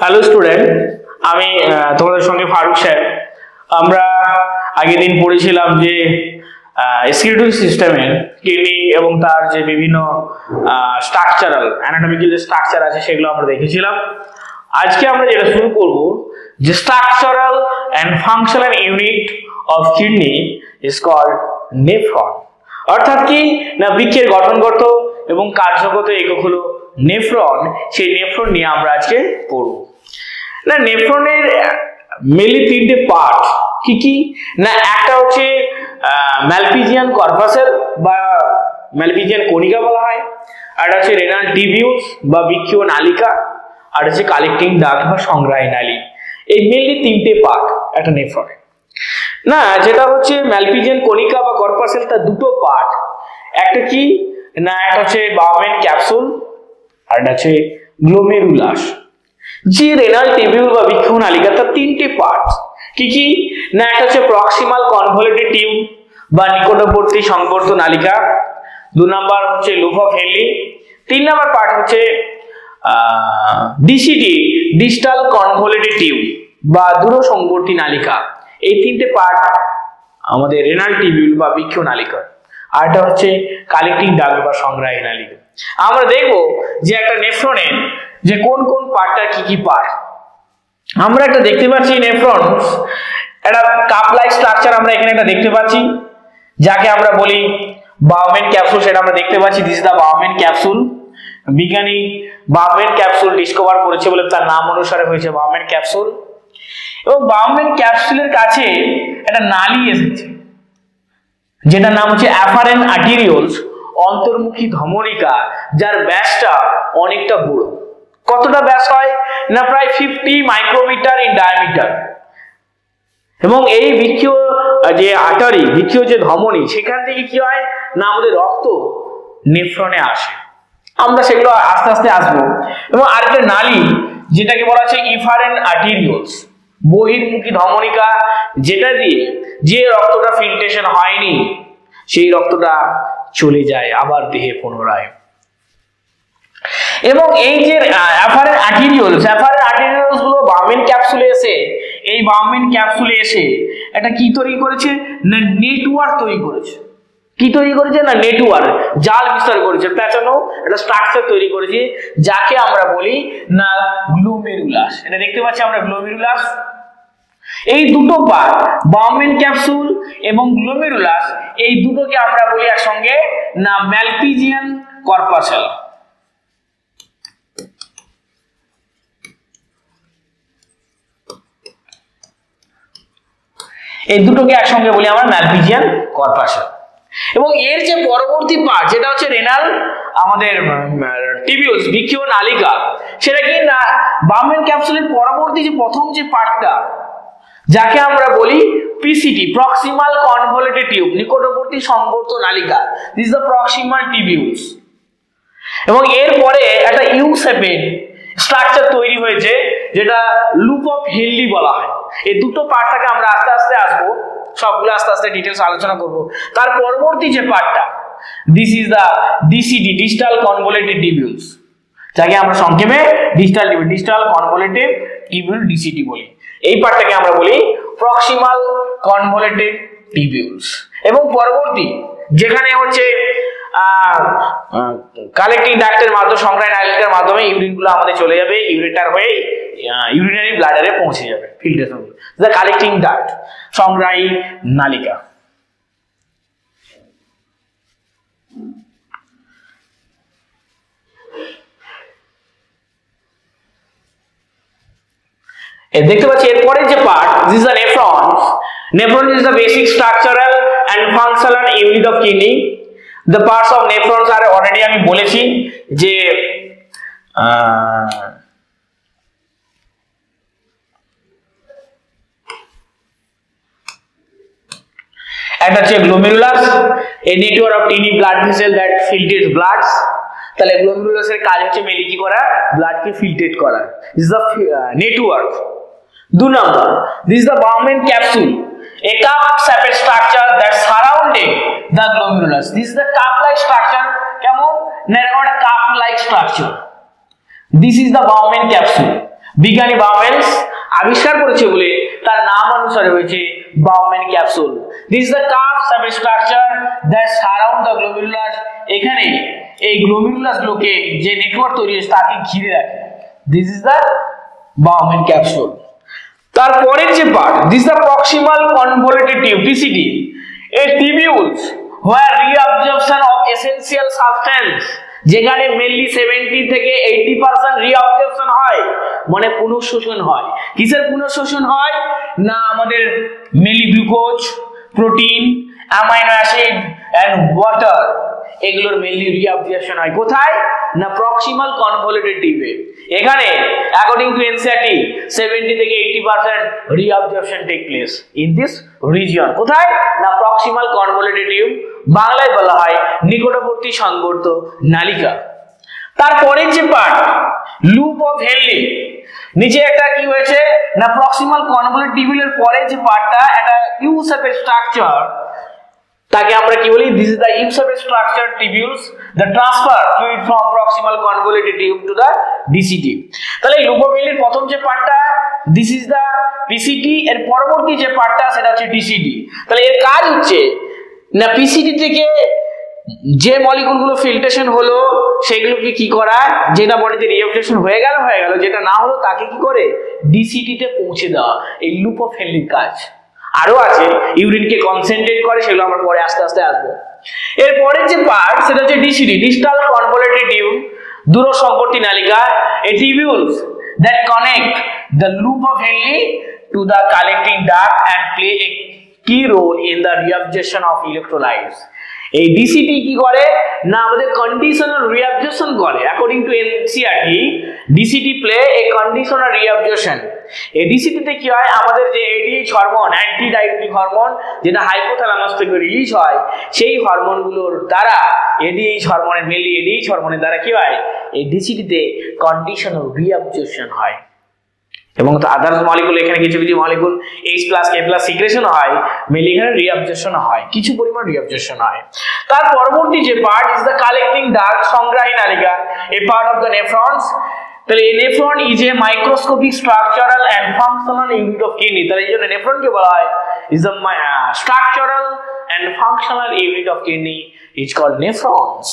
Hello student, আমি তোমাদের সঙ্গে ফারুক স্যার। আমরা আগের দিন পড়েছিলাম যে স্কিলেটরি সিস্টেমের কিডনি এবং তার যে বিভিন্ন স্ট্রাকচারাল অ্যানাটমিক্যাল যে স্ট্রাকচার আছে সেগুলো আমরা দেখেছিলাম। আজকে আমরা যেটা শুরু করব যে structural and functional unit of kidney is called nephron. অর্থাৎ কি না, বৃক্ষের গঠনগত এবং কার্যগত একক হলো নেফ্রন। সেই নেফ্রন নিয়ে আমরা আজকে পড়ব। না, নেফ্রনের মেনলি তিনটে পার্ট। কি কি না, একটা হচ্ছে ম্যালপিজিয়ান কর্পাসেল বা ম্যালপিজিয়ান কণিকা বলা হয়, আর হচ্ছে রেনাল টিবিউলস বা বৃক্ষীয় নালিকা, আর হচ্ছে কালেক্টিং ডাক্ট বা সংগ্রাহী নালী। এই মেনলি তিনটে পার্ট একটা নেফ্রনে। না, যেটা হচ্ছে ম্যালপিজিয়ান কণিকা বা কর্পাসেল, তার দুটো পার্ট। একটা কি না, একটা হচ্ছে বাউমেন ক্যাপসুল আর একটা হচ্ছে গ্লোমেরুলাস। যে রেনাল টিবিউল বা বৃক্ষীয় নালিকা, তার তিনটে পার্ট। কি কি না, একটা হচ্ছে প্রক্সিমাল কনভলিউটেড টিউব বা নিকটবর্তী সংবর্ত নালিকা, 2 নাম্বার হচ্ছে loop of Henley, 3 number part হচ্ছে ডিসিটি ডিস্টাল কনভলিউটেড টিউব বা দূরসংবর্তী নালিকা। এই তিনটে পার্ট আমাদের রেনাল টিবিউল বা বৃক্ষীয় নালিকা, আর এটা হচ্ছে কালেক্টিং ডাক্ট বা সংগ্রাহী নালিকা। আমরা দেখব যে একটা নেফ্রনের যে কোন কোন পার্টটা কি কি পার্ট। আমরা একটা দেখতে পাচ্ছি নেফ্রন একটা কাপ লাইক স্ট্রাকচার আমরা এখানে একটা দেখতে পাচ্ছি, যাকে আমরা বলি বাউমেন ক্যাপসুল। সেটা আমরা দেখতে পাচ্ছি, দিস ইজ দা বাউমেন ক্যাপসুল। বিজ্ঞানী বাউমেন ক্যাপসুল ডিসকভার করেছে বলে তার নাম অনুসারে হয়েছে বাউমেন ক্যাপসুল। এবং বাউমেন ক্যাপসুলের কাছে একটা নালী এসেছে, যেটার নাম হচ্ছে অ্যাফারেন্ট আর্টেরিওলস, অন্তর্মুখী ধমনিকা, যার ব্যাসটা অনেকটা বড়। কতটা ব্যাস হয় না, প্রায় 50 মাইক্রোমিটার ইন ডায়ামিটার। এবং এই বৃক্ষীয় যে আর্টারি, বৃক্ষীয় যে ধমনী, সেখান থেকে কি হয় না, আমাদের রক্ত নেফ্রনে আসে। আমরা সেগুলো আস্তে আস্তে আসবো। এবং আরেকটা নালী যেটাকে বলা হচ্ছে ইফারেন্ট আর্টেরিওলস, বহির্মুখী ধমনিকা, যেটা দিয়ে যে রক্তটা ফিল্ট্রেশন হয়নি সেই রক্তটা চলে যায় আবার দেহে পুনরায়। এবং এই যে অ্যাফারেন্ট আর্টেরিওলস গুলো বাউমেন ক্যাপসুলে এসে, এই বাউমেন ক্যাপসুলে এসে একটা কি তৈরি করেছে না, নেটওয়ার্ক তৈরি করেছে। কি তৈরি করেছে না, নেটওয়ার্ক, জাল বিস্তার করেছে, প্যাটার্নও একটা স্ট্রাকচার তৈরি করেছে, যাকে আমরা বলি না গ্লোমেরুলাস। এটা দেখতে পাচ্ছি আমরা গ্লোমেরুলাস। এই দুটো পার্ট, বাউমেন ক্যাপসুল এবং গ্লোমেরুলাস, এই দুটোকে আমরা বলি একসঙ্গে না ম্যালপিজিয়ান কর্পাসেল। এই দুটোকে একসঙ্গে বলি আমরা ম্যালপিজিয়ান কর্পাসেল। এবং এর যে পরবর্তী পার্ট, যেটা হচ্ছে রেনাল আমাদের টিবিউলস, বৃক্ষীয় নালিকা, সেটা কি না বাউমেন ক্যাপসুলের পরবর্তী যে প্রথম যে পার্টটা, যাকে আমরা বলি পিসিটি, প্রক্সিমাল কনভলিউটেড টিউব, নিকটবর্তী Sangbarta নালিকা, this is the proximal টিবিউলস। এবং এরপরে একটা ইউ শেপের স্ট্রাকচার তৈরি হয়েছে, যেটা লুপ অফ হেনলি বলা হয়। এই দুটো পার্টটাকে আমরা আস্তে আস্তে আসবো, সবগুলো আস্তে আস্তে ডিটেলস আলোচনা করব। তার পরবর্তী যে পার্টটা, this is the DCT distal convoluted tubules, যাকে আমরা সংক্ষেপে ডিস্টাল কনভলিউটেড টিবিউল ডিসিটি বলি। এই পার্টটাকে আমরা বলি প্রক্সিমাল কনভলিউটেড টিবিউলস। এবং পরবর্তী যেখানে হচ্ছে কালেক্টিং ডাক্টের মাধ্যমে, সংগ্রাহী নালিকার মাধ্যমে ইউরিনগুলো আমাদের চলে যাবে, ইউরেটার হয়ে ইউরিনারি ব্লাডারে পৌঁছে যাবে, ফিল্ট্রেশন, দ্য কালেক্টিং ডাক্ট, সংগ্রাহী নালিকা। দেখতে পাচ্ছি এরপরে যে part, this is the nephron. Nephron is the basic structural and functional unit of kidney. The parts of nephrons are already আমি বলেছি যে একটা হচ্ছে glomerulus, a network of tiny blood vessels that filtrates blood। তাহলে গ্লোমেরুলাসের কাজ হচ্ছে mainly কি করা, ব্লাডকে ফিল্ট্রেট করা। This is the network। 2 number, this is the Bowman capsule, a cup-shaped structure that surrounded the glomerulus. This is the cup-like structure. কেমন না, এটা একটা cup-like structure। This is the Bowman capsule। বিজ্ঞানী বাউম্যানস আবিষ্কার করেছে বলে তার নাম অনুসারে হয়েছে Bowman capsule. This is the curve substructure that surround the glomerulus. এখানে এই গ্লোমেরুলাস গুলোকে যে নেটওয়ার্ক তৈরি হয়েছে তাকে ঘিরে রাখে। This is the Bowman capsule. তারপরের যে part, this the proximal convoluted tube PCT, a tubules where reabsorption of essential substance, যেখানে মেনলি 70 থেকে 80% রিঅবজর্পশন হয়, মানে পুনঃশোষণ হয়। কিসের পুনঃশোষণ হয় না, আমাদের mainly glucose, protein, amino acid and water, এগুলোর মেনলি রিঅবজর্পশন হয় কোথায় না প্রক্সিমাল কনভলিউটেড টিউবে। এখানে অ্যাকর্ডিং টু এনসিইআরটি 70 থেকে 80% reabsorption take place in this region. কোথায় না প্রক্সিমাল কনভলিউটেড টিউব, বাংলায় বলা হয় নিকটবর্তী সংবর্ত নালিকা। তারপরের যে পার্ট লুপ অফ হেনলি, নিচে একটা কি হয়েছে না প্রক্সিমাল কনভলিউটেড টিউবের পরে যে পার্টটা একটা ইউ শেপের স্ট্রাকচার, তাকে আমরা কি বলি, দিস ইজ দ্য ইউ শেপের structure tubules the transfer fluid from proximal convoluted tube to the DCT. তাহলে লুপ অফ হেনলির প্রথম যে পার্টটা দিস ইজ দ্য পিসিটি, এর পরবর্তী যে পার্টটা সেটা হচ্ছে ডিসিটি। তাহলে এর কাজ হচ্ছে না পিসিটি থেকে যে মলিকুলগুলো ফিল্ট্রেশন হলো সেগুলোকে কি করা, যেটা বডিতে রিঅবজর্পশন হয়ে গেল, যেটা না হলো তাকে কি করে ডিসিটি তে পৌঁছে দেওয়া, এই লুপ অফ হেনলির কাজ। আরো আছে ইউরিনকে কনসেন্ট্রেট করে, সেগুলো আমরা পরে আস্তে আস্তে আসবো। এর পরের যে পার্ট সেটা হচ্ছে ডিসিটি, ডিস্টাল কনভলিউটেড টিউব, দূরসংবর্তী নালিকা, a tubules that connect the loop of Henle to the collecting duct and play a key role in the reabsorption of electrolytes. এই ডিসিটি কি করে না আমাদের কন্ডিশনাল রিঅবজর্পশন করে। According to NCERT DCT play a conditional reabsorption. এই DCT তে কি হয়, আমাদের যে ADH hormone, anti diabetic hormone, যেটা হাইপোথ্যালামাস থেকে রিলিজ হয়, সেই হরমোনগুলোর দ্বারা এডিএইচ হরমোনের মেনলি এডিএইচ হরমোনের দ্বারা কি হয় এই ডিসিটি তে কন্ডিশনাল রিঅবজর্পশন হয়। এবং আদার্স মলিকুল, এখানে কিছু কিছু মলিকুল H+K+ সিক্রেশন হয়, মেনলি এখানে রিঅবজর্পশন হয়, কিছু পরিমাণ রিঅবজর্পশন হয়। তার পরবর্তী যে part is the collecting duct, সংগ্রাহী নালিকা, a part of the nephrons. তাহলে এই nephron is a microscopic structural and functional unit of kidney. তাহলে এই জন্য নেফ্রনকে বলা হয় is the structural and functional unit of kidney is called nephrons.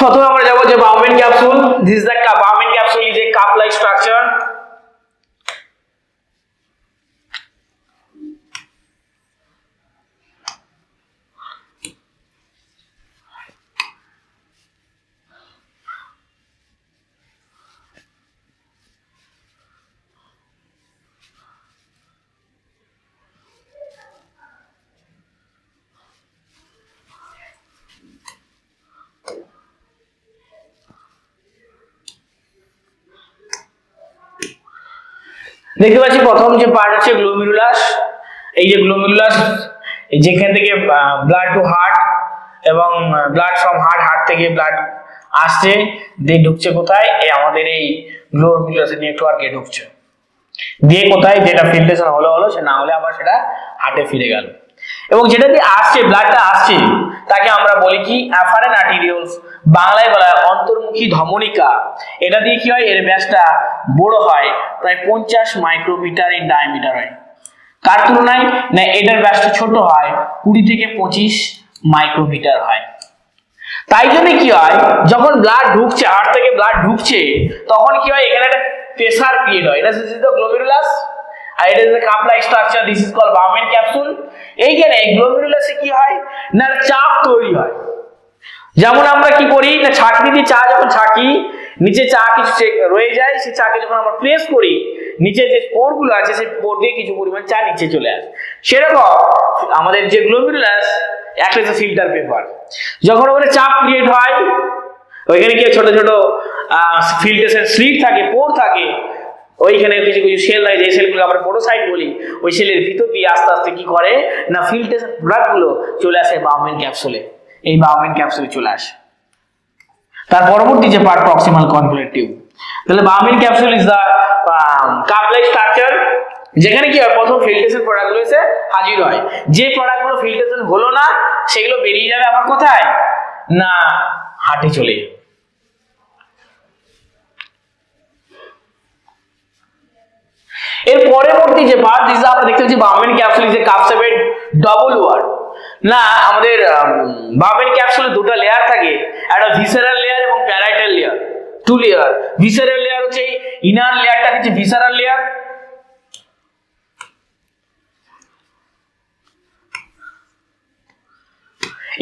প্রথমে আমরা যাব যে Bowman capsule. This is the Bowman capsule is a cup like structure. দেখতে পাচ্ছি প্রথম যে পার্ট হচ্ছে গ্লোমেরুলাস। এই যে গ্লোমেরুলাস, যেখান থেকে ব্লাড টু হার্ট এবং ব্লাড ফ্রম হার্ট থেকে ব্লাড আসছে, দিয়ে ঢুকছে কোথায়, এই আমাদের এই গ্লোমেরুলাস নেটওয়ার্কে ঢুকছে, দিয়ে কোথায় যেটা ফিল্ট্রেশন হলো, সে না হলে আবার সেটা হার্টে ফিরে গেল। এবং যেটা দিয়ে আসছে, ব্লাডটা আসছে, তাকে আমরা বলি কি অ্যাফারেন্ট আর্টেরিওলস, বাংলায় বলা হয় অন্তর্মুখী ধমনিকা। এটা দিয়ে কি হয়, এর ব্যাসটা বড় হয়, প্রায় 50 মাইক্রোমিটার ইন ডায়ামিটার হয়। কার তুলনায় না এটার ব্যাসটা ছোট হয়, 20 থেকে 25 মাইক্রোমিটার হয়। তাই জন্য কি হয়, যখন ব্লাড ঢুকছে, হার্ট থেকে ব্লাড ঢুকছে, তখন কি হয়, এখানে একটা প্রেসার ক্রিয়েট হয়। এটা ইজ দ্য গ্লোমেরুলাস আর এটা is the cup like structure, this is called Bowman capsule. এইখানে গ্লোমেরুলাসে কি হয় না চাপ তৈরি হয়। যেমন আমরা কি করি না ছাঁকনি দিয়ে চা যখন ছাঁকি, নিচে চা কিছু রয়ে যায়, সেই চাকে যখন আমরা প্রেস করি, নিচে যে পোরগুলো আছে সেই পোর দিয়ে কিছু পরিমাণ চা নিচে চলে আসে। সেরকম আমাদের যে গ্লোমেরুলাস একটা ফিল্টার পেপার, যখন ওখানে চাপ ক্রিয়েট হয়, ওইখানে কি ছোট ছোট ফিল্ট্রেশন স্লিট থাকে, পোর থাকে, ওইখানে কিছু কিছু সেল থাকে, যে সেলগুলো আমরা পোরোসাইট বলি, ওই সেলের ভিতর দিয়ে আস্তে আস্তে কি করে না ফিল্ট্রেশন প্রোডাক্টগুলো চলে আসে বাউম্যান ক্যাপসুলে। এই বাউম্যান ক্যাপসুলে চলে আসে। তার পরবর্তী যে পার্ট প্রক্সিমাল কনভলিউটেড টিউব। তাহলে Bowman capsule is the cup like structure, যেখানে কি হয় প্রথম ফিল্ট্রেশন প্রোডাক্টগুলো এসে হাজির হয়। যে প্রোডাক্টগুলো ফিল্ট্রেশন হলো না সেগুলো বেরিয়ে যাবে আবার কোথায় না হার্টে চলে যাবে। এর পরবর্তী যে পার্ট দিস আমরা দেখতে পাচ্ছি Bowman capsule is a cup shaped double wall. না আমাদের বাউমেন ক্যাপসুলে দুটো লেয়ার থাকে, একটা ভিসেরাল লেয়ার এবং parietal layer, two layer. Visceral layer হচ্ছে ইনার লেয়ারটা হচ্ছে ভিসেরাল লেয়ার,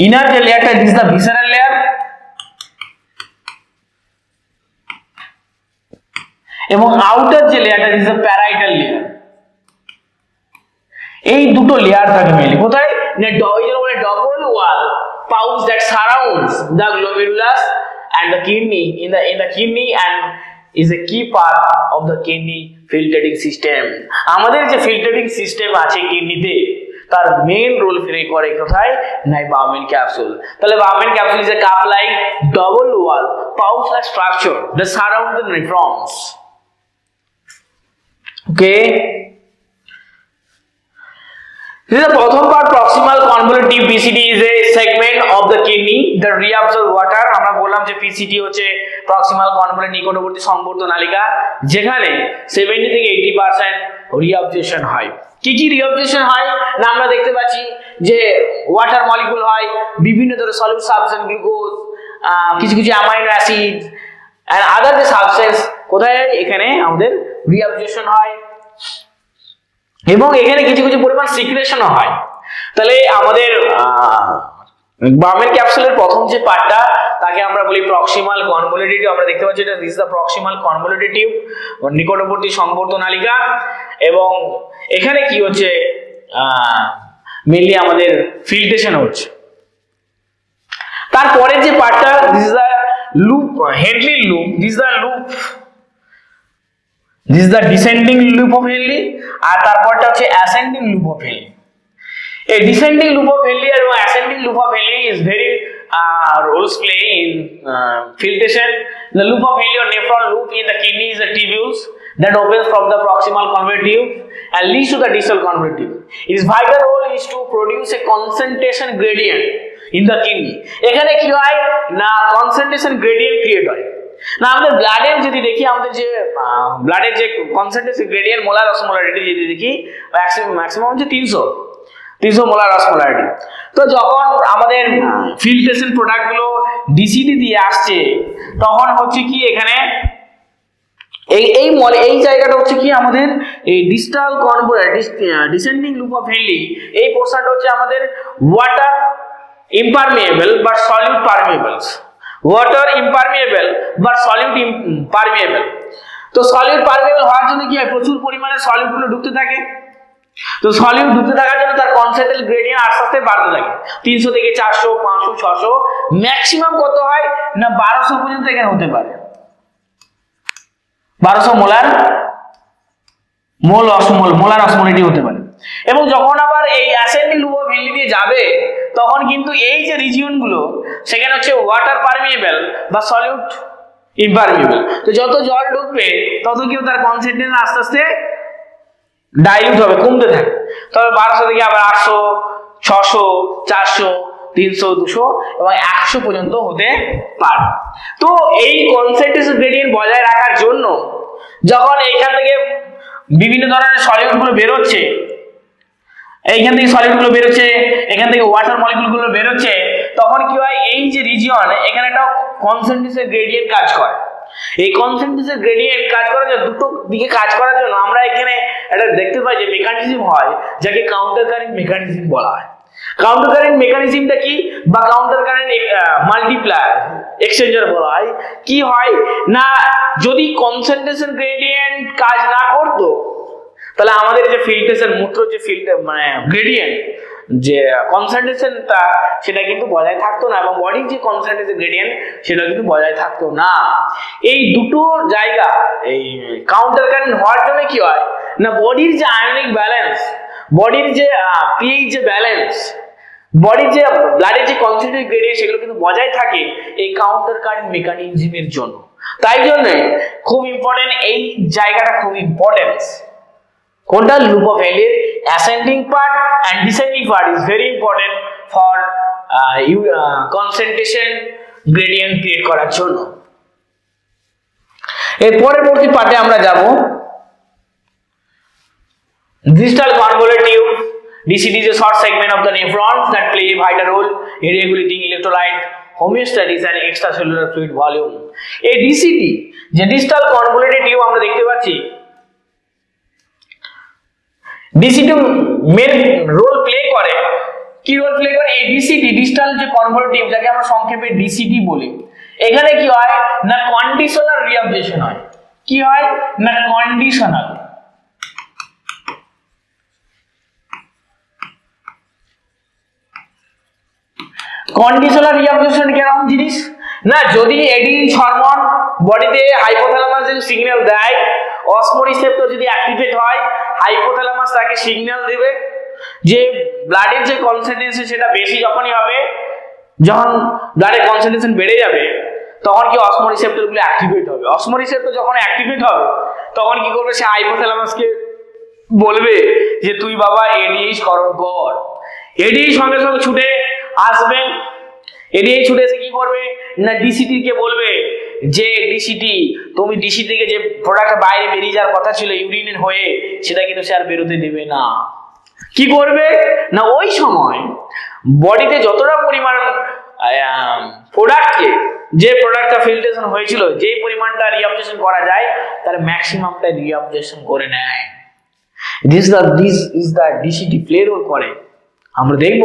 ইনার যে লেয়ারটা দিস দা ভিসেরাল লেয়ার, এবং আউটার যে লেয়ারটা দিস দা প্যারাইটাল লেয়ার। এই দুটো লেয়ার থাকে মেইনলি কোথায় না double wall pouch that surrounds the glomerulus and the kidney in the kidney and is a key part of the kidney filtering system. আমাদের যে ফিল্টারিং সিস্টেম আছে কিডনিতে তার মেইন রোল প্লে করে কোথায় না বাউমেন ক্যাপসুল। তাহলে Bowman capsule is a cup like double wall pouch like structure that surround the nephrons. Okay, this is the প্রথম part proximal convolutive PCD is a segment of the kidney that reabsorb water. আমরা বললাম যে PCD হচ্ছে proximal convolutive নিকটবর্তী সংবর্ধ নালিকা, যেখানে 70 থেকে 80% reabsorption হয়। কি কি reabsorption হয় না আমরা দেখতে পাচ্ছি যে ওয়াটার মলিকিউল হয়, বিভিন্ন ধরনের সলিউট সাবস্টেন্স, গ্লুকোজ, কিছু কিছু অ্যামাইনো অ্যাসিড এন্ড আদার যে সাবস্টেন্স কোথায় এখানে আমাদের reabsorption হয়, এবং এখানে কিছু কিছু পরিমাণ সিক্রেশনও হয়। তাহলে আমাদের বাউমেন ক্যাপসুলের প্রথম যে পার্টটা তাকে আমরা বলি প্রক্সিমাল কনভলিউটেড টিউব। আমরা দেখতে পাচ্ছি এটা this the proximal convoluted tube, নিকটবর্তী সংবর্ধ নালিকা, এবং এখানে কি হচ্ছে মেইনলি আমাদের ফিল্ট্রেশন হচ্ছে। তারপরে যে পার্টটা this is the loop, Henle loop, this the loop, this is the descending loop of Henle, আর তারপরটা হচ্ছে ascending loop of Henle. A descending loop of Henle এবং ascending loop of Henle is very roles play in filtration. The loop of Henle or nephron loop in the kidney is the tubules that opens from the proximal convoluted tube and leads to the distal convoluted tube. Its vital role is to produce a concentration gradient in the kidney. এখানে কি হয় না concentration gradient create হয়। না আমাদের ব্লাডের যদি দেখি, আমাদের যে ব্লাডের যে কনসেন্ট্রেশন গ্রেডিয়েন্ট মোলার অসমোলারিটি যদি দেখি ম্যাক্সিমাম হচ্ছে 300 মোলার অসমোলারিটি। তো যখন আমাদের ফিল্ট্রেশন প্রোডাক্টগুলো ডিসিডি দিয়ে আসছে তখন হচ্ছে কি এখানে এই জায়গাটা হচ্ছে কি আমাদের এই distal descending loop of Henle, এই পোরশনটা হচ্ছে আমাদের water impermeable but solute permeables, water impermeable but solute permeable. তো সলিউট পারমিয়েবল হওয়ার জন্য কি হয় প্রচুর পরিমাণে সলিউট গুলো ঢুকতে থাকে। তো সলিউট ঢুকতে থাকার জন্য তার কনসেন্ট্রেশন গ্রেডিয়েন্ট আস্তে আস্তে বাড়তে থাকে, 300 থেকে 400, 500, 600, ম্যাক্সিমাম কত হয় না 1200 পর্যন্ত এখানে হতে পারে। 1200 মোলার অসমোলারিটি হতে পারে। এবং যখন আবার এই অ্যাসেন্ডিং লুপ অফ হেনলি দিয়ে যাবে তখন কিন্তু এই যে রিজিয়ন গুলো সেখানে হচ্ছে ওয়াটার পারমিয়েবল বা সলিউট ইমপারমিয়েবল। তো যত জল ঢুকবে তত কি তার কনসেন্ট্রেশন আস্তে আস্তে ডাইলিউট হবে, কমতে থাকে। তবে 1200 থেকে আবার 800, 600, 400, 300, 200 এবং 100 পর্যন্ত হতে পারে। তো এই কনসেন্ট্রেশন গ্রেডিয়েন্ট বজায় রাখার জন্য যখন এখান থেকে বিভিন্ন ধরনের সলিউট গুলো বেরোচ্ছে, এইখান থেকে সলিড গুলো বেরোচ্ছে, এখান থেকে ওয়াটার মলিকিউল গুলো বেরোচ্ছে, তখন কি হয় এই যে রিজিয়ন এখানে একটা কনসেন্ট্রেশন গ্রেডিয়েন্ট কাজ করে। এই কনসেন্ট্রেশন গ্রেডিয়েন্ট কাজ করার জন্য দুটো দিকে কাজ করার জন্য আমরা এখানে একটা দেখতে পাই যে মেকানিজম হয় যাকে কাউন্টার কারেন্ট মেকানিজম বলা হয়। কাউন্টার কারেন্ট মেকানিজমটা কি বা কাউন্টার কারেন্ট মাল্টিপ্লায়ার এক্সচেঞ্জার বলা হয়। কি হয় না যদি কনসেন্ট্রেশন গ্রেডিয়েন্ট কাজ না করতো তাহলে আমাদের যে ফিল্ট্রেশন মূত্র যে মানে গ্রেডিয়েন্ট যে কনসেন্ট্রেশনটা সেটা কিন্তু বজায় থাকতো না, এবং বডির যে কনসেন্ট্রেশন গ্রেডিয়েন্ট সেটা কিন্তু বজায় থাকতো না। এই দুটো জায়গা এই কাউন্টার কারেন্ট হওয়ার জন্য কি হয় না বডির যে আয়নিক ব্যালেন্স, বডির যে পিএইচ যে ব্যালেন্স, বডির যে ব্লাডের যে কনসেন্ট্রেশন গ্রেডিয়েন্ট সেগুলো কিন্তু বজায় থাকে এই কাউন্টার কারেন্ট মেকানিজমের জন্য। তাই জন্য খুব ইম্পর্টেন্ট, এই জায়গাটা খুব ইম্পর্টেন্ট। কোনটা? লুপ অফ হেনলির ascending part and descending part is very important for concentration gradient create করার জন্য। এর পরবর্তী পার্টে আমরা যাব distal convoluted tube. DCT is a short segment of the nephrons that play a vital role in regulating electrolyte homeostasis and extracellular fluid volume. এই DCT যে distal convoluted tube আমরা দেখতে পাচ্ছি, DCT মেন রোল প্লে করে। কি role play করে? এই DCT distal যে convoluted tube যাকে আমরা সংক্ষেপে DCT বলি, এখানে কি হয় না কন্ডিশনাল রিঅ্যাবজর্পশন হয়। কি হয় না কন্ডিশনাল। কন্ডিশনাল রিঅ্যাবজর্পশন কেমন জিনিস না, যদি এডিনলিন হরমোন বডিতে হাইপোথ্যালামাস যে সিগন্যাল দেয়, অসমোরিসেপ্টর যদি অ্যাক্টিভেট হয়, হাইপোথ্যালামাস তাকে সিগন্যাল দেবে যে ব্লাডের যে কনসেন্ট্রেশন সেটা বেশি যখনই হবে, যখন ব্লাডের কনসেন্ট্রেশন বেড়ে যাবে তখন কি অসমোরিসেপ্টর গুলো অ্যাক্টিভেট হবে। অসমোরিসেপ্টর যখন অ্যাক্টিভেট হবে তখন কি করবে? সে হাইপোথ্যালামাসকে বলবে যে তুই বাবা এডিএইচ করণ কর। এডিএইচ সঙ্গে সঙ্গে ছুটে আসবে। এডিএইচ ছুটে এসে কি করবে না ডিসিটি কে বলবে যে ডিসিটি তুমি ডিসিটি থেকে যে প্রোডাক্ট বাইরে বেরিয়ে যাওয়ার কথা ছিল ইউরিনের হয়ে, সেটা কিন্তু সে আর বেরোতে দেবে না। কি করবে না ওই সময় বডিতে যতটা পরিমাণ প্রোডাক্টকে, যে প্রোডাক্টটা ফিল্ট্রেশন হয়েছিল, যে পরিমাণটা রিঅ্যাবজর্পশন করা যায় তার ম্যাক্সিমামটা রিঅ্যাবজর্পশন করে নেয়। This is the DCT play role করে। আমরা দেখব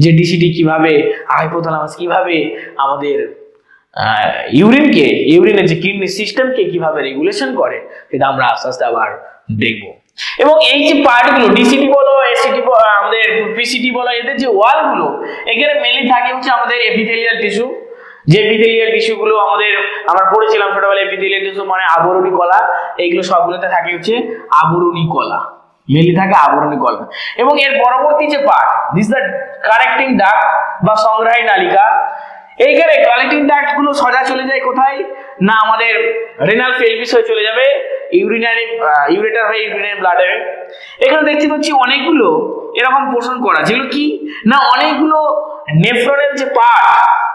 যে ডিসিটি কিভাবে, হাইপোথ্যালামাস কিভাবে আমাদের ইউরিনের যে কিডনি সিস্টেমকে কিভাবে রেগুলেশন করে, সেটা আমরা আস্তে আস্তে আবার দেখব। এবং এই যে পার্টগুলো ডিসিটি বলো, এসিটি আমাদের পিসিটি বলো, এদের যে ওয়ালগুলো এখানে মেনলি থাকে হচ্ছে আমাদের এপিথেলিয়াল টিস্যু। যে এপিথেলিয়াল টিস্যুগুলো আমরা পড়েছিলাম ছোটবেলায়, এপিথেলিয়াল টিস্যু মানে আবরণী কলা, এইগুলো সবগুলোতে থাকে হচ্ছে আবরণী কলা, মেনলি থাকে আবরণী কলা। এবং এর পরবর্তী যে part, this the collecting duct বা সংগ্রাহী নালিকা। এইখানে কালেক্টিং ডাক্ট গুলো সোজা চলে যায় কোথায় না আমাদের রেনাল পেলভিস হয়ে চলে যাবে ইউরেটার হয়ে ইউরিনারি ব্লাডারে। এখানে দেখতে পাচ্ছি অনেকগুলো এরকম পোর্শন করা, যেগুলো কি না অনেকগুলো নেফ্রনের যে পার্ট,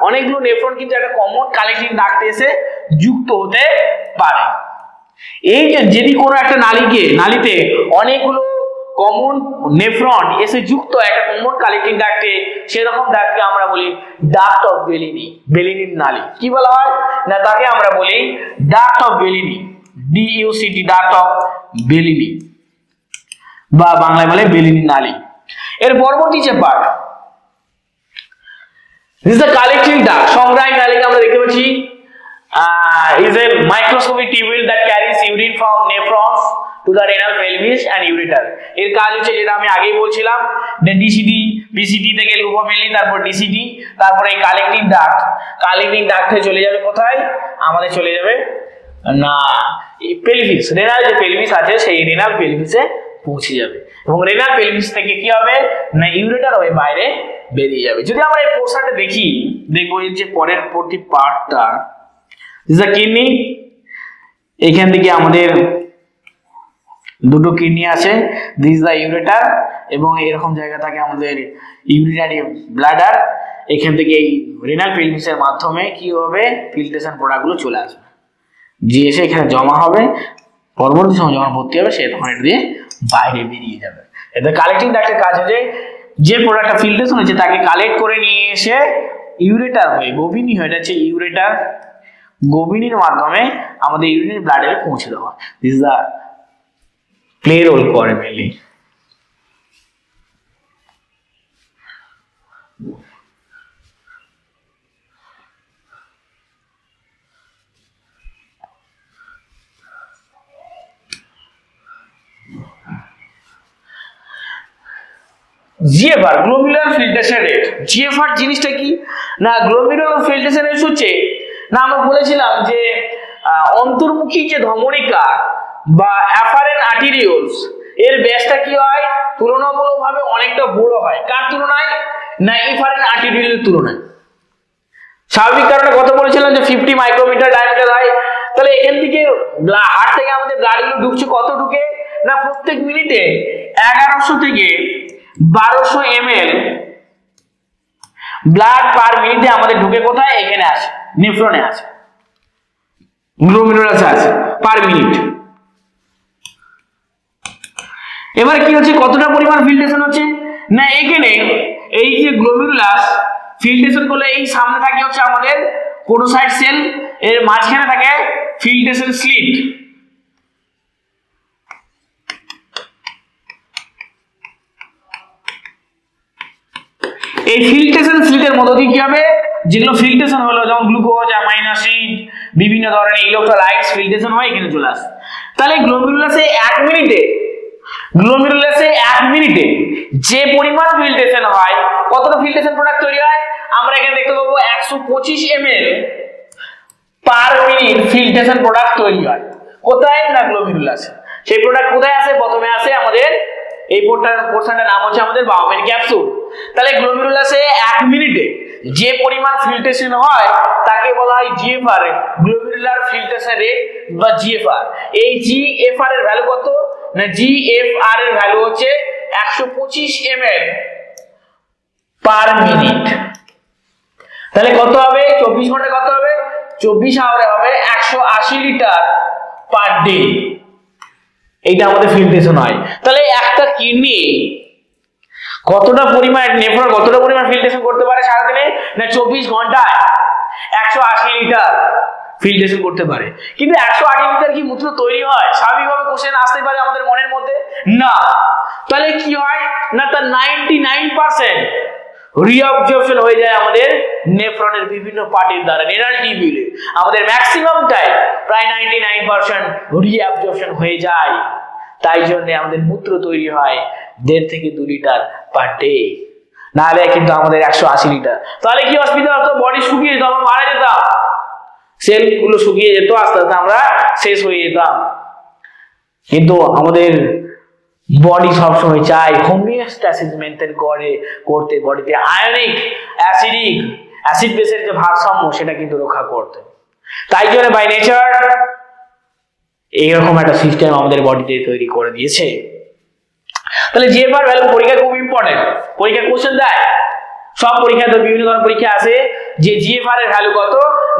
অনেকগুলো নেফ্রন কিন্তু একটা কমন কালেক্টিং ডাক্টে এসে যুক্ত হতে পারে। এই যে যদি কোনো একটা নালীতে অনেকগুলো কমন নেফ্রন এসে যুক্ত একটা কমন কালেক্টিং ডাক্টে, সেরকম ডাক্টকে আমরা বলি ডাক্ট অফ বেলিনির নালী। কি বলা হয় না তাকে আমরা বলি duct of Bellini, DUCT, duct of Bellini বা বাংলায় বলে বেলিনি নালী। এর পরবর্তী যে part, this is the collecting duct, সংগ্রাহী নালীকে আমরা দেখতে পাচ্ছি is a microscopic tubule that carries urine from nephrons to the renal pelvis and ureter. এর কাজ হচ্ছে যেটা আমি আগেই বলছিলাম, ডিসিটি পিসিটি থেকে লুপ অফ হেনলি, তারপর ডিসিটি, তারপর এই কালেক্টিং ডাক্টে চলে যাবে কোথায়? আমাদের চলে যাবে না পেলভিস, রেনাল যে পেলভিস আছে সেই রেনাল পেলভিসে পৌঁছে যাবে। এবং রেনাল পেলভিস থেকে কি হবে না ইউরেটার হয়ে বাইরে বেরিয়ে যাবে। যদি আমরা এই পোর্শনটা দেখবো এর যে পরের প্রতি পার্টটা, দিস দ্য কিডনি। এখান থেকে আমাদের দুটো কিডনি আছে, দিস দ্য ইউরেটার, এবং এরকম জায়গা থাকে আমাদের ইউরিনারি ব্লাডার। এখান থেকে এই রেনাল পেলভিসের মাধ্যমে কি হবে ফিল্ট্রেশন প্রোডাক্টগুলো চলে আসবে, যে এসে এখানে জমা হবে, পরবর্তী সময় যখন ভর্তি হবে সে তখন এটা দিয়ে বাইরে বেরিয়ে যাবে। এতে কালেক্টিং ডাক্টের কাজ হচ্ছে যে প্রোডাক্টটা ফিল্ট্রেশন হয়েছে তাকে কালেক্ট করে নিয়ে এসে ইউরেটার হয়ে, গোবিনী হয়ে, এটা হচ্ছে ইউরেটার, গোবিনীর মাধ্যমে আমাদের ইউরিনারি ব্লাডে পৌঁছে দেওয়া। This is the play role করে mainly. GFR, glomerular filtration rate. GFR জিনিসটা কি না গ্লোমেরুলার ফিল্ট্রেশন রেট হচ্ছে না আমরা বলেছিলাম যে অন্তর্মুখী যে ধমনিকা বা অ্যাফারেন্ট আর্টেরিওলস এর ব্যাসটা কি হয় তুলনামূলকভাবে অনেকটা বড় হয়। কার তুলনায় না এফারেন্ট আর্টেরিওলের তুলনায়। স্বাভাবিক কারণে কত বলেছিলাম যে 50 মাইক্রোমিটার ডায়ামিটার হয়, তাহলে এখান থেকে হার্ট থেকে আমাদের ব্লাড গুলো ঢুকছে, কত ঢুকে না প্রত্যেক মিনিটে 1100 থেকে 1200 ml ব্লাড পার মিনিটে আমাদের ঢুকে কোথায়, এখানে আসে, নেফ্রনে আছে, গ্লোমেরুলাসে আছে পার মিনিট। এবার কি হচ্ছে, কতটা পরিমাণ ফিল্ট্রেশন হচ্ছে না এখানে এই যে গ্লোমেরুলাস ফিল্ট্রেশন করলে এই সামনে থাকে হচ্ছে আমাদের পোডোসাইট সেল, এর মাঝখানে থাকে ফিল্ট্রেশন স্লিট। এই ফিল্ট্রেশন স্লিটের মধ্য দিয়ে কি হবে, যেগুলো ফিল্ট্রেশন হলো যেমন গ্লুকোজ, অ্যামাইনো অ্যাসিড, বিভিন্ন ধরনের ইলেক্ট্রোলাইটস ফিল্ট্রেশন হয় এখানে চলে আসে। তাহলে গ্লোমেরুলাসে 1 মিনিটে যে পরিমাণ ফিল্ট্রেশন হয়, কতটা ফিল্ট্রেশন প্রোডাক্ট তৈরি হয় আমরা এখানে দেখতে পাবো 125 ml per minute filtration product তৈরি হয়। কোথায় না গ্লোমেরুলাসে। সেই প্রোডাক্ট কোথায় আসে, প্রথমে আসে আমাদের এই পোর্শনটার নাম হচ্ছে আমাদের বাউমেন ক্যাপসুল। তাহলে গ্লোমেরুলাসে 1 মিনিটে যে পরিমাণ ফিল্ট্রেশন হয় তাকে বলা হয় জিএফআর, গ্লোমেরুলার ফিল্ট্রেশন রেট বা জিএফআর। এই জিএফআর এর ভ্যালু কত না, জিএফআর এর ভ্যালু হচ্ছে 125 ml পার মিনিট। তাহলে কত হবে, 24 ঘন্টায় কত হবে, 24 আওয়ারে হবে 180 লিটার পার ডে। এইটা আমাদের ফিল্ট্রেশন হয়। তাহলে একটা কিডনি কতটা পরিমাণ নেফ্রন কতটা পরিমাণ ফিল্ট্রেশন করতে পারে সারাদিনে না 24 ঘন্টায় 180 লিটার ফিল্ট্রেশন করতে পারে। কিন্তু 180 লিটার কি মূত্র তৈরি হয়? স্বাভাবিকভাবে কোশ্চেন আসতে পারে আমাদের মনের মধ্যে, না। তাহলে কি হয় না, তার 99% রিঅবজর্পশন হয়ে যায় আমাদের নেফ্রনের বিভিন্ন পার্টির দ্বারা, রেনাল টিউবিউলে আমাদের ম্যাক্সিমাম টাইম প্রায় 99% রিঅবজর্পশন হয়ে যায়। তাই জন্য আমাদের মূত্র তৈরি হয় 1.5 থেকে 2 লিটার পার ডে, নাহলে কিন্তু আমাদের 180 লিটার। তাহলে কি অসুবিধা হতো, বডি শুকিয়ে যেত, আমরা মারা যেতাম, সেলগুলো শুকিয়ে যেত, আস্তে আস্তে আমরা শেষ হয়ে যেতাম। কিন্তু আমাদের বডি সবসময় চাই হোমিওস্ট্যাসিস মেনটেন করতে, বডিতে আয়নিক অ্যাসিড বেসের যে ভারসাম্য সেটা কিন্তু রক্ষা করতে। তাই জন্য বাই নেচার এইরকম একটা সিস্টেম আমাদের বডিতে তৈরি করে দিয়েছে। তাহলে জিএফআর ভ্যালু পরীক্ষা খুব ইম্পর্টেন্ট, পরীক্ষা কোশ্চেন দেয়, সব পরীক্ষায় তো বিভিন্ন ধরনের পরীক্ষা আছে যে জিএফআর এর ভ্যালু কত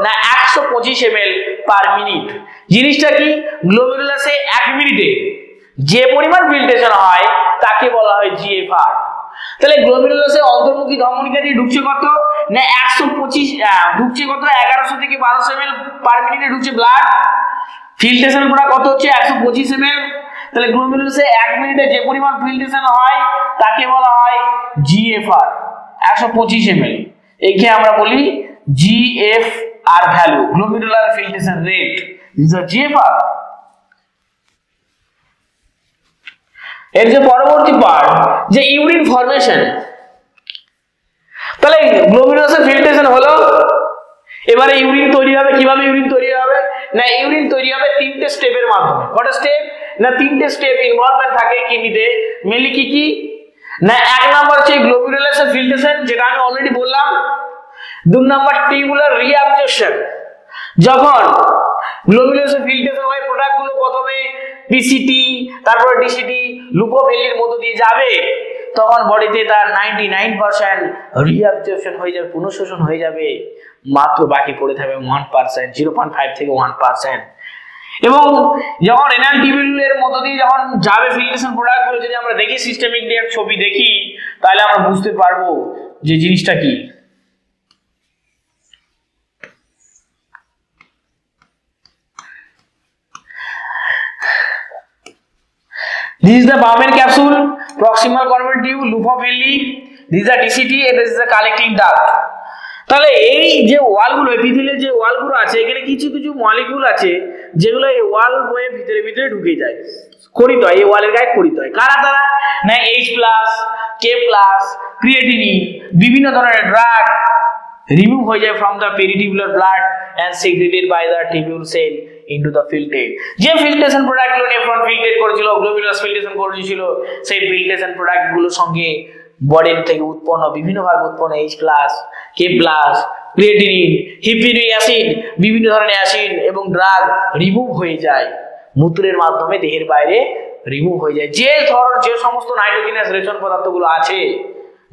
না 125 ml পার মিনিট। জিনিসটা কি, গ্লোমেরুলাসে 1 মিনিটে যে পরিমাণ ফিল্ট্রেশন হয় তাকে বলা হয় জিএফআর। তাহলে গ্লোমেরুলাসে অন্তর্মুখী ধমনিকা দিয়ে ঢুকছে কত না 125 ঢুকছে কত 1100 থেকে 1200 ml পার মিনিটে ঢুকছে ব্লাড, ফিল্ট্রেশন প্রোডাক্ট কত হচ্ছে 125 ml। তাহলে গ্লোমেরুলাসে 1 মিনিটে যে পরিমাণ ফিল্ট্রেশন হয় তাকে বলা হয় জিএফআর 125 ml। এইকে আমরা বলি GFR value, glomerular filtration rate, this is GFR. এর যে পরবর্তী পার্ট যে ইউরিন ফরমেশন। তাহলে গ্লোমেরুলাসের ফিল্ট্রেশন হলো, এবারে ইউরিন তৈরি হবে। কিভাবে ইউরিন তৈরি হবে না, ইউরিন তৈরি হবে 3টে স্টেপের মাধ্যমে। কটা স্টেপ না, 3টে স্টেপ ইনভলভমেন্ট থাকে কিডনিতে। মেনলি কি কি না, 1 নাম্বার হচ্ছে গ্লোমেরুলাসের ফিল্ট্রেশন, যেটা আমি অলরেডি বললাম। 2 নাম্বার টিউবুলার রিঅ্যাবজর্পশন, যখন গ্লোমেরুলাসের ফিল্ট্রেশন হয় প্রোডাক্টগুলো প্রথমে পিসিটি তারপরে ডিসিটি লুপোভেলির মধ্য দিয়ে যাবে, তখন বডিতে তার 99% রিঅ্যাবজর্পশন হয়ে যাবে, পুনঃশোষণ হয়ে যাবে, মাত্র বাকি পড়ে থাকবে 1%, 0.5 থেকে 1%। এবং যখন রেনাল টিউবিউলের মধ্য দিয়ে যখন যাবে ফিল্ট্রেশন প্রোডাক্টগুলো, যদি আমরা দেখি সিস্টেমিক দিয়ে ছবি দেখি তাহলে আমরা বুঝতে পারবো যে জিনিসটা কি। This is the Bowman capsule, proximal coronary tube, loop of Henle. This is the DCT and this is the collecting duct. তাহলে এই যে ওয়ালগুলো, এপিথেলিয়াল যে ওয়ালগুলো আছে, এখানে কিছু কিছু মলিকিউল আছে যেগুলো এই ওয়াল বয়ে ভিতরে ভিতরে ঢুকে যায়, খরিত হয়, এই ওয়ালের গায়ে খরিত হয়। কারা তারা না, H+, K+, ক্রিয়েটিনিন, বিভিন্ন ধরনের ড্রাগ রিমুভ হয়ে যায় from the peritubular blood and secreted by the tubule cell into the filtrate। যে ফিল্ট্রেশন প্রোডাক্টগুলো নেফ্রন ফিল্ট্রেট করেছিল, গ্লোমেরুলাস ফিল্ট্রেশন করেছিল, সেই ফিল্ট্রেশন প্রোডাক্টগুলোর সঙ্গে বডির থেকে উৎপন্ন বিভিন্ন ভাবে উৎপন্ন H+, K+, ক্রিয়েটিনিন, হিপিউরিক অ্যাসিড, বিভিন্ন ধরনের অ্যাসিড এবং ড্রাগ রিমুভ হয়ে যায়, মূত্রের মাধ্যমে দেহের বাইরে রিমুভ হয়ে যায়। যে সমস্ত নাইট্রোজেনাস রেশন পদার্থগুলো আছে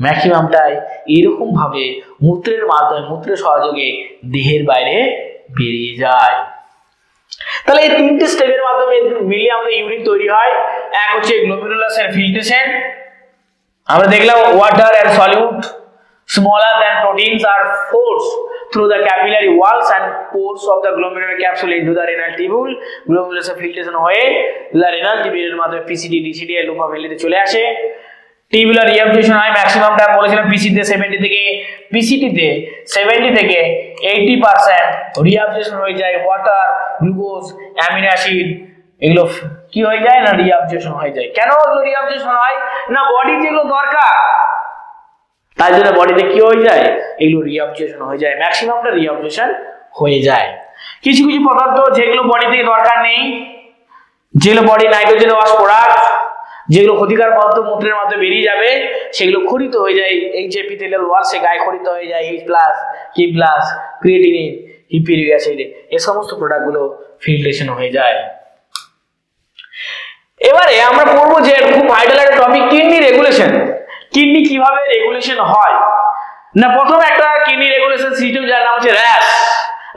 ম্যাক্সিমামটাই এরকম ভাবে মূত্রের মাধ্যমে, মূত্রের সহযোগে দেহের বাইরে বেরিয়ে যায়। তাহলে এই তিনটে স্টেপের মাধ্যমে মিলিয়ে আমাদের ইউরিন তৈরি হয়। এক হচ্ছে গ্লোমেরুলাসের ফিল্ট্রেশন, আমরা দেখলাম water and solute smaller than proteins are forced through the capillary walls and pores of the glomerular capsule into the renal tubule. Glomerular filtration হয়ে renal tubule এর মাধ্যমে পিসিডি, ডিসিডি, লুপা ভ্যালিতে চলে আসে। টিউবুলার রিঅ্যাবজর্পশন হয় maximum time বলেছিলাম পিসিতে 70 থেকে 80% reabsorption হয়ে যায়। ওয়াটার, গ্লুকোজ, অ্যামিনো অ্যাসিড এগুলো কি হয়ে যায় না রিঅ্যাবজর্পশন হয়ে যায়। কেন এগুলো রিঅ্যাবজর্পশন হয় না বডি যেগুলো দরকার তাই জন্য বডিতে কি হয়ে যায় এগুলো রিঅ্যাবজর্পশন হয়ে যায়, ম্যাক্সিমামটা রিঅ্যাবজর্পশন হয়ে যায়। কিছু কিছু পদার্থ যেগুলো বডি থেকে দরকার নেই, যেগুলো বডি নাইট্রোজেন ওয়াশ প্রোডাক্ট, যেগুলো ক্ষতিকর পদার্থ মূত্রের মাধ্যমে বেরিয়ে যাবে সেগুলো ক্ষরিত হয়ে যায়, এই যে এপিথেলিয়াল ওয়ালসে গায়ে ক্ষরিত হয়ে যায় H+, K+, ক্রিয়েটিনিন, হিপিউরিক অ্যাসিড, এই সমস্ত প্রোডাক্টগুলো ফিল্ট্রেশন হয়ে যায়। এবারে আমরা পড়বো যে খুব ভাইটাল একটা টপিক, কিডনি রেগুলেশন। কিডনি কিভাবে রেগুলেশন হয় না, প্রথমে একটা কিডনি রেগুলেশন সিস্টেম যার নাম হচ্ছে র্যাস।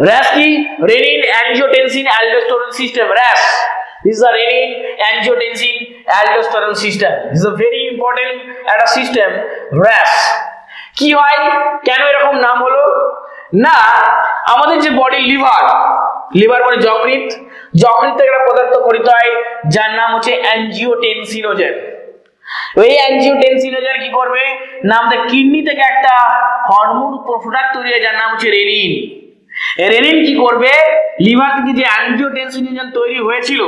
র্যাস কি? Renin angiotensin aldosterone system, rash. This is a renin angiotensin aldosterone system. This is a very important একটা সিস্টেম র্যাস। কি হয়, কেন এরকম নাম হলো না, আমাদের যে বডি লিভার মানে যকৃৎ থেকে একটা পদার্থ ক্ষরিত হয় যার নাম হচ্ছে অ্যানজিওটেনসিনোজেন। ওই অ্যানজিওটেনসিনোজেন কি করবে না আমাদের কিডনি থেকে একটা হরমোন প্রোডাক্ট তৈরি হয় যার নাম হচ্ছে রেনিন। রেনিন কি করবে, লিভার থেকে যে অ্যানজিওটেনসিনোজেন তৈরি হয়েছিল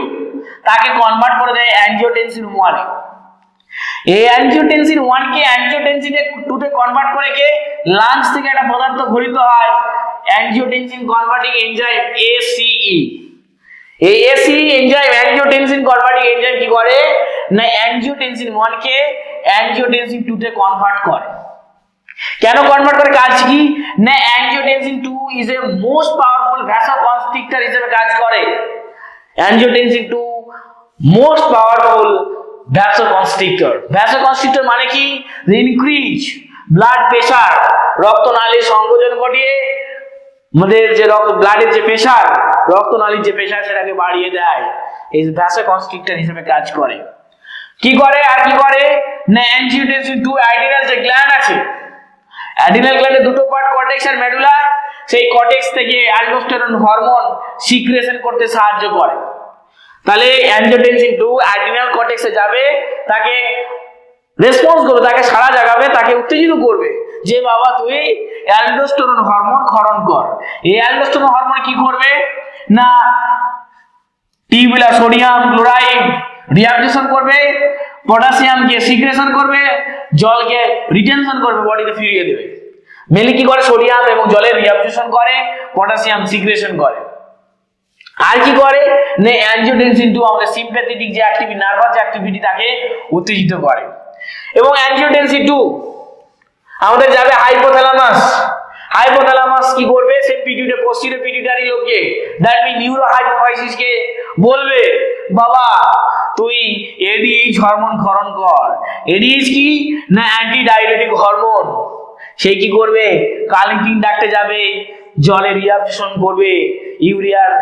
তাকে কনভার্ট করে দেয় অ্যানজিওটেনসিন 1 এ। এই অ্যানজিওটেনসিন 1 কে অ্যানজিওটেনসিন 2 তে কনভার্ট করে কে লাংস থেকে একটা পদার্থ ক্ষরিত হয় অ্যানজিওটেনসিন কনভার্টিং এনজাইম ACE। এই ACE enzyme angiotensin converting enzyme কি করে না অ্যানজিওটেনসিন 1 কে অ্যানজিওটেনসিন 2 তে কনভার্ট করে। কেন কনভার্ট করে, কাজ কি না angiotensin 2 is a most powerful vasoconstrictor হিসেবে কাজ করে। অ্যানজিওটেনসিন 2 মোস্ট পাওয়ারফুল ভ্যাসোকনস্ট্রিক্টর মানে কি, ইনক্রিজ ব্লাড প্রেসার, রক্তনালীর সংকোচন ঘটিয়ে আমাদের যে ব্লাডের যে প্রেসার, রক্তনালীর যে প্রেসার সেটাকে বাড়িয়ে দেয়, এই ভ্যাসোকনস্ট্রিক্টর হিসেবে কাজ করে। কি করে আর কি করে না অ্যানজিওটেনসিন 2 অ্যাড্রিনাল যে গ্ল্যান্ড আছে, অ্যাড্রিনাল গ্ল্যান্ডের দুটো পার্ট কর্টেক্স আর মেডুলা, সেই কর্টেক্স থেকে অ্যালডোস্টেরন হরমোন সিক্রেশন করতে সাহায্য করে। তাহলে অ্যানজিওটেনসিন 2 অ্যাড্রিনাল কর্টেক্সে যাবে, তাকে রেসপন্স করবে, তাকে সাড়া জাগাবে, তাকে উত্তেজিত করবে যে বাবা তুই অ্যালডোস্টেরন হরমোন ক্ষরণ কর। এই অ্যালডোস্টেরন হরমোন কি করবে না টিউবুলার সোডিয়াম ক্লোরাইড রিঅ্যাবজর্পশন করবে, পটাশিয়ামকে সিক্রেশন করবে, জলকে রিটেনশন করবে, বডিতে ফিরিয়ে দেবে। মেনলি কি করে সোডিয়াম এবং জলের রিঅ্যাবজর্পশন করে, পটাশিয়াম সিক্রেশন করে। আর কি করে না অ্যানজিওটেনসিন 2 আমাদের সিম্প্যাথেটিক যে অ্যাক্টিভিটি, নার্ভাস অ্যাক্টিভিটি তাকে উত্তেজিত করে। এবং অ্যানজিওটেনসিন 2 আমাদের যাবে হাইপোথ্যালামাস কি করবে, সে পিটিউটারি পোস্টিরিয়র পিটিউটারি লোবকে, দ্যাট মিন নিউরো হাইপোফাইসিস কে বলবে বাবা তুই এডিএইচ হরমোন ক্ষরণ কর। এডিএইচ কি না অ্যান্টি ডায়ুরেটিক হরমোন, সে কি করবে কালেক্টিং ডাক্টে যাবে, জলের রিঅ্যাবজর্পশন করবে, ইউরিয়ার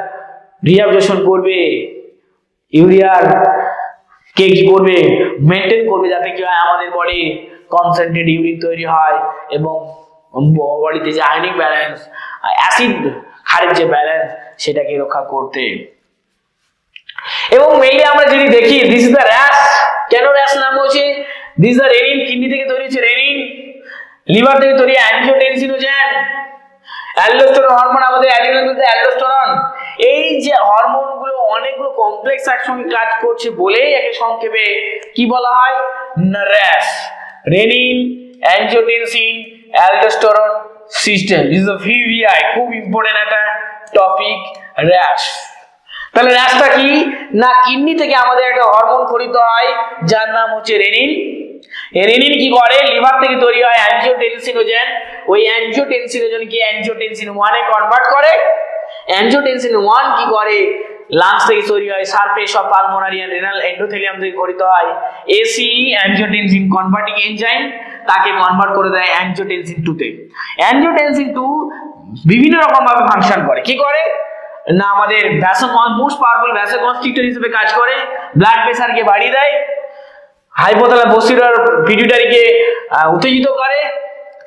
রিঅ্যাবজর্পশন করবে, ইউরিয়ার কে কি করবে মেইনটেইন করবে যাতে কি হয় আমাদের বডি কনসেন্ট্রেট ইউরিন তৈরি হয় এবং বডিতে যে আয়নিক ব্যালেন্স, অ্যাসিড ক্ষারের যে ব্যালেন্স সেটাকে রক্ষা করতে। এবং মেইনলি আমরা যদি দেখি দিস ইজ দ্য র্যাস। কেন র্যাস নাম হচ্ছে, this is the renin, kidney থেকে তৈরি হচ্ছে রেনিন, লিভার থেকে তৈরি অ্যানজিওটেনসিনোজেন, অ্যালডোস্টেরন হরমোন আমাদের অ্যাড্রিনাল অ্যালডোস্টেরন। এই যে হরমোনগুলো অনেকগুলো কমপ্লেক্স একসঙ্গে কাজ করছে বলেই একে সংক্ষেপে কি বলা হয় না rash, renin angiotensin aldosterone system. This is the VVI, খুব ইম্পর্টেন্ট একটা টপিক র্যাস। তাহলে র্যাশটা কি না, কিডনি থেকে আমাদের একটা হরমোন খরিত হয় যার নাম হচ্ছে রেনিন। রেনিন কি করে, লিভার থেকে তৈরি হয় অ্যানজিওটেনসিনোজেন, ওই অ্যানজিওটেনসিনোজেন কে অ্যানজিওটেনসিন 1 এ কনভার্ট করে। অ্যানজিওটেনসিন 1 কি করে, লাংস থেকে তৈরি হয় surface of pulmonary and renal endothelium থেকে খরিত হয় এসিই অ্যানজিওটেনসিন কনভার্টিং এনজাইম, তাকে কনভার্ট করে দেয় অ্যানজিওটেনসিন 2 তে। অ্যানজিওটেনসিন 2 বিভিন্ন রকম ভাবে ফাংশন করে, কি করে না, আমাদের মোস্ট পাওয়ারফুল ভ্যাসোকনস্ট্রিক্টর হিসেবে কাজ করে, ব্লাড প্রেসারকে বাড়িয়ে দেয়, হাইপোথ্যালামাস পোস্টেরিয়র পিটুইটারিকে উত্তেজিত করে,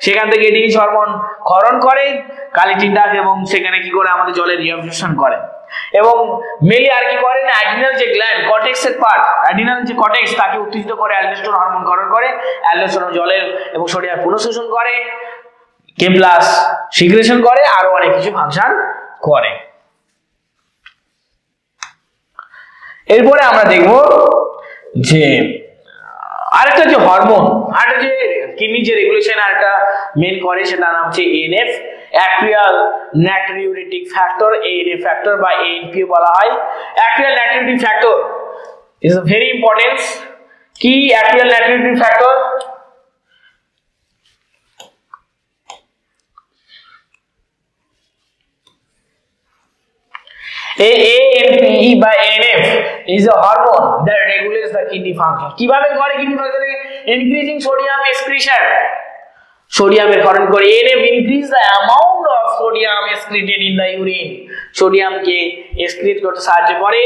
সেখান থেকে এডিএইচ হরমোন ক্ষরণ করে কালিটিন ডাক, এবং সেখানে কি করে আমাদের জলের রিঅ্যাবজর্পশন করে। এবং মেলি আর কি করে না, অ্যাড্রিনাল যে গ্ল্যান্ড কর্টেক্সের পার্ট, অ্যাড্রিনাল যে কর্টেক্স তাকে উত্তেজিত করে অ্যালডোস্টেরন হরমোন ক্ষরণ করে, অ্যালডোস্টেরন জলের এবং সোডিয়াম পুনঃশোষণ করে, কেমপ্লাস সিক্রেশন করে, আরো অনেক কিছু ফাংশন করে। এরপরে আমরা দেখব যে আরেকটা যে হরমোন, আরেকটা যে কিডনি যে রেগুলেশন আরেকটা মেন করে, সেটা নাম হচ্ছে ANF, atrial natriuretic factor, ANF factor বা এএনপি বলা হয়। Atrial natriuretic factor is a very important. কি atrial natriuretic factor? ANP by ANF is a hormone that regulates the kidney function. কিভাবে করে kidney function? increasing sodium excretion, সোডিয়ামের ক্ষরণ করে। ANF increase the amount of sodium excreted in the urine, সোডিয়ামকে excrete করতে সাহায্য করে।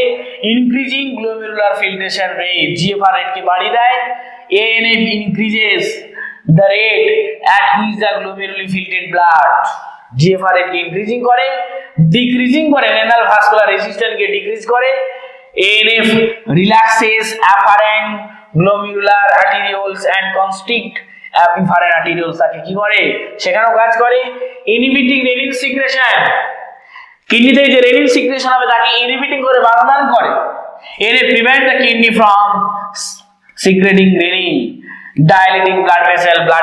increasing glomerular filtration rate, GFR rate কে বাড়িয়ে দেয়। ANF increases the rate at which the glomeruli filtered blood, GFR rate K increasing করে, decreasing করে renal vascular resistance কে decrease করে। ANF relaxes afferent glomerular arterioles and constrict efferent arterioles, তাকে কি করে সেখানেও কাজ করে। ইনহিবিটিং রেনিন সিক্রেশন, কিডনি থেকে যে রেনিন সিক্রেশন হবে তাকে ইনহিবিটিং করে বাধাদান করে। ANF prevent the kidney from secreting renin, dilating blood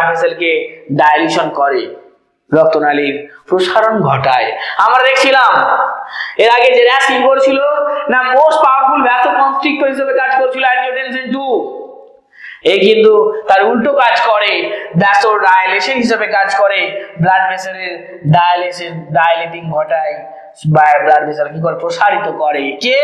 vessel K dilation করে, রক্তনালীর প্রসারণ ঘটায়। আমরা দেখছিলাম এর আগে যে র্যাশ কি করছিল না, মোস্ট পাওয়ারফুল ভ্যাসোকনস্ট্রিক্টর হিসেবে কাজ করছিল অ্যানজিওটেনসিন 2, এই কিন্তু তার উল্টো কাজ করে, ভ্যাসোডাইলেশন হিসেবে কাজ করে, ব্লাড ভেসেলের ডাইলেটিং ঘটায়, ব্লাড ভেসেল কি করে প্রসারিত করে। কে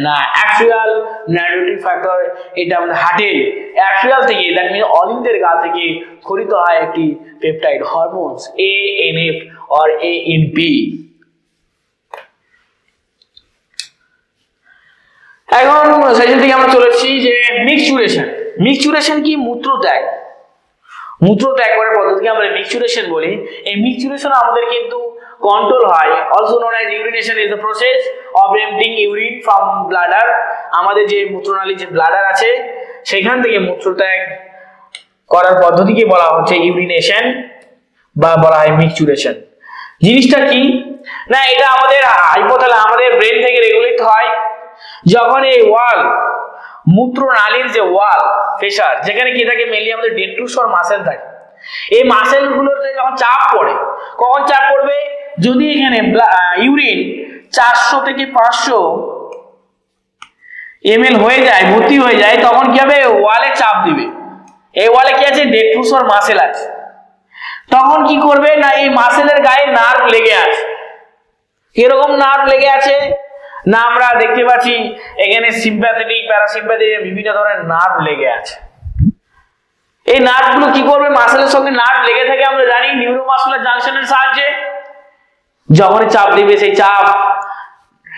না, অ্যাট্রিয়াল নাট্রিউরেটিক ফ্যাক্টর। এটা আমাদের হার্টের অ্যাট্রিয়াল থেকে, দ্যাট মিন অলিন্দের গা থেকে খরিত হয় একটি peptide hormones ANF or ANP। এখন সেখান থেকে আমরা চলেছি যে মিক্সচুরেশন। মিক্সচুরেশন কি? মূত্রত্যাগ। মূত্রত্যাগ করার পদ্ধতিকে আমরা মিক্সচুরেশন বলি। এই মিক্সচুরেশন আমাদের কিন্তু কন্ট্রোল হয়, also known as urination is the process of emptying urine from bladder. আমাদের যে মূত্রনালী যে ব্লাডার আছে সেখান থেকে মূত্রত্যাগ করার পদ্ধতিকে বলা হচ্ছে ইউরিনেশন বা বলা হয় মিক্সচুরেশন। জিনিসটা কি না, এটা আমাদের হাইপোথ্যালামাস, আমাদের ব্রেন থেকে রেগুলেট হয় যখন এই ওয়াল, মূত্রনালীর যে ওয়াল প্রেসার, যেখানে কি থাকে মেনলি আমাদের ডেট্রুসর মাসেল থাকে, এই মাসেল গুলোতে যখন চাপ পড়ে, কখন চাপ পড়বে, যদি এখানে ইউরিন 400 থেকে 500 ml হয়ে যায়, ভর্তি হয়ে যায়, তখন কি হবে, ওয়ালে চাপ দিবে। এই ওয়ালে কি আছে, ডেট্রুসর মাসেল আছে। তখন কি করবে না, এই মাসেলের গায়ে নার্ভ লেগে আছে। কিরকম নার্ভ লেগে আছে না, আমরা দেখতে পাচ্ছি এখানে সিম্প্যাথেটিক, প্যারাসিম্প্যাথেটিক বিভিন্ন ধরনের নার্ভ লেগে আছে। এই নার্ভগুলো কি করবে, মাসেলের সঙ্গে নার্ভ লেগে থাকে আমরা জানি নিউরোমাসকুলার জাংশনের সাহায্যে। যখনই চাপ দিবে, সেই চাপ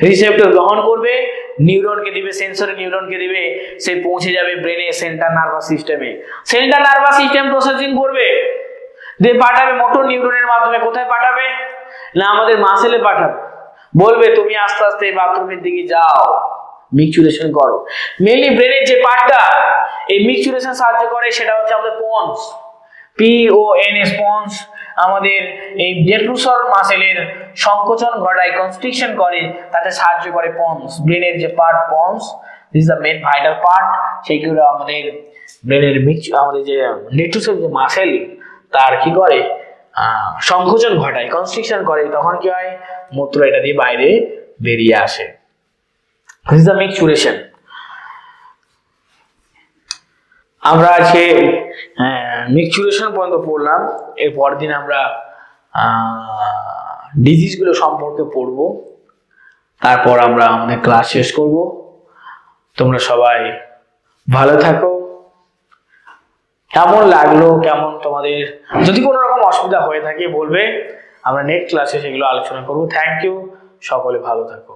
রিসেপ্টর গ্রহণ করবে, নিউরনকে দিবে, সেন্সরি নিউরনকে দিবে, সে পৌঁছে যাবে ব্রেনে, সেন্ট্রাল নার্ভাস সিস্টেমে। সেন্ট্রাল নার্ভাস সিস্টেম প্রসেসিং করবে, দিয়ে পাঠাবে মোটর নিউরনের মাধ্যমে। কোথায় পাঠাবে না, আমাদের মাসেলে পাঠাবে, বলবে তুমি আস্তে আস্তে বাথরুমের দিকে যাও, মিক্সচুরেশন করো। মেইনলি ব্রেনের যে পার্টটা এই মিক্সচুরেশন সাহায্য করে সেটা হচ্ছে আমাদের পন্স, PONS, পন্স। আমাদের এই ডেট্রুসর মাসেলের সংকোচন ঘটায়, কনস্ট্রিকশন করে, তাতে সাহায্য করে পন্স। ব্রেনের যে part ponds, this is the main vital part. সেইগুলো আমাদের ব্রেনের আমাদের যে ডেট্রুসর যে মাসেল তার কি করে, সংকোচন ঘটায়, কনস্ট্রিকশন করে, তখন কি হয়, মূত্র এটা দিয়ে বাইরে বেরিয়ে আসে। This is the micturition. আমরা আজকে মিক্সচুরেশন পর্যন্ত পড়লাম। এর পরের দিন আমরা ডিজিজগুলো সম্পর্কে পড়ব, তারপর আমরা আমাদের ক্লাস শেষ করব। তোমরা সবাই ভালো থাকো। কেমন লাগলো, কেমন তোমাদের, যদি কোনো রকম অসুবিধা হয়ে থাকে বলবে, আমরা নেক্সট ক্লাসে সেগুলো আলোচনা করব। থ্যাংক ইউ, সকলে ভালো থাকো।